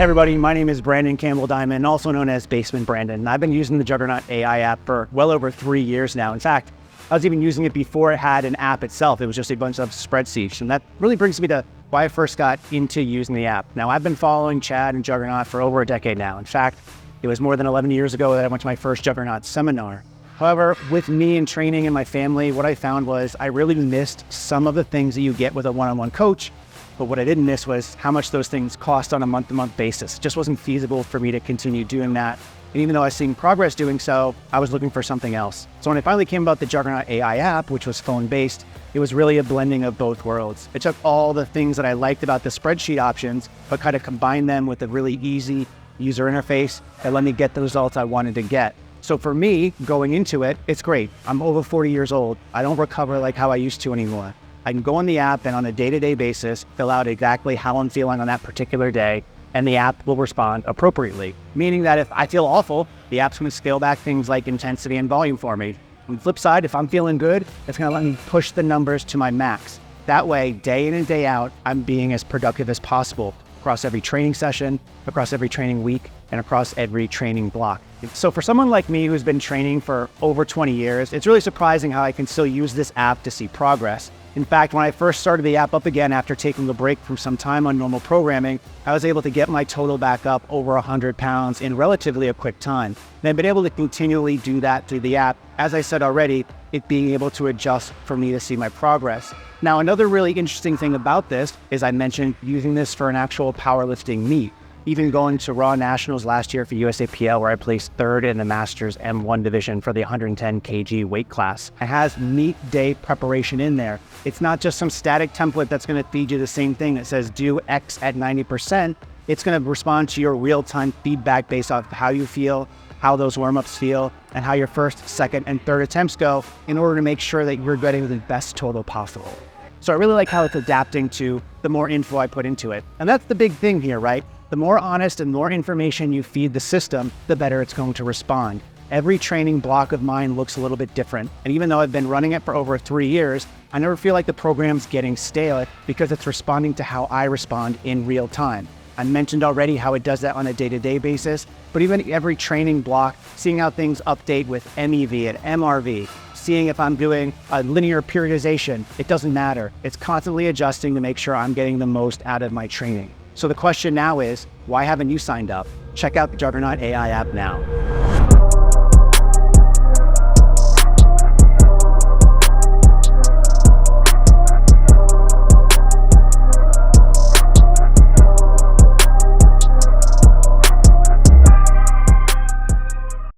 Hey everybody, my name is Brandon Campbell Diamond, also known as Basement Brandon. I've been using the JuggernautAI app for well over 3 years now. In fact, I was even using it before it had an app itself. It was just a bunch of spreadsheets. And that really brings me to why I first got into using the app. Now, I've been following Chad and Juggernaut for over a decade now. In fact, it was more than 11 years ago that I went to my first Juggernaut seminar. However, with me and training and my family, what I found was I really missed some of the things that you get with a one-on-one coach. But what I didn't miss was how much those things cost on a month-to-month basis. It just wasn't feasible for me to continue doing that. And even though I was seeing progress doing so, I was looking for something else. So when I finally came about the JuggernautAI app, which was phone-based, it was really a blending of both worlds. It took all the things that I liked about the spreadsheet options, but kind of combined them with a really easy user interface that let me get the results I wanted to get. So for me, going into it, it's great. I'm over 40 years old. I don't recover like how I used to anymore. I can go on the app and on a day-to-day basis, fill out exactly how I'm feeling on that particular day, and the app will respond appropriately. Meaning that if I feel awful, the app's gonna scale back things like intensity and volume for me. On the flip side, if I'm feeling good, it's gonna let me push the numbers to my max. That way, day in and day out, I'm being as productive as possible across every training session, across every training week, and across every training block. So for someone like me who's been training for over 20 years, it's really surprising how I can still use this app to see progress. In fact, when I first started the app up again after taking a break from some time on normal programming, I was able to get my total back up over 100 pounds in relatively a quick time. And I've been able to continually do that through the app. As I said already, it being able to adjust for me to see my progress. Now, another really interesting thing about this is I mentioned using this for an actual powerlifting meet. Even going to Raw Nationals last year for USAPL, where I placed third in the Masters M1 division for the 110 kg weight class. It has meet day preparation in there. It's not just some static template that's gonna feed you the same thing that says do X at 90%. It's gonna respond to your real-time feedback based off how you feel, how those warm-ups feel, and how your first, second, and third attempts go in order to make sure that you're getting the best total possible. So I really like how it's adapting to the more info I put into it. And that's the big thing here, right? The more honest and more information you feed the system, the better it's going to respond. Every training block of mine looks a little bit different. And even though I've been running it for over 3 years, I never feel like the program's getting stale because it's responding to how I respond in real time. I mentioned already how it does that on a day-to-day basis, but even every training block, seeing how things update with MEV and MRV, seeing if I'm doing a linear periodization, it doesn't matter. It's constantly adjusting to make sure I'm getting the most out of my training. So the question now is, why haven't you signed up? Check out the JuggernautAI app now.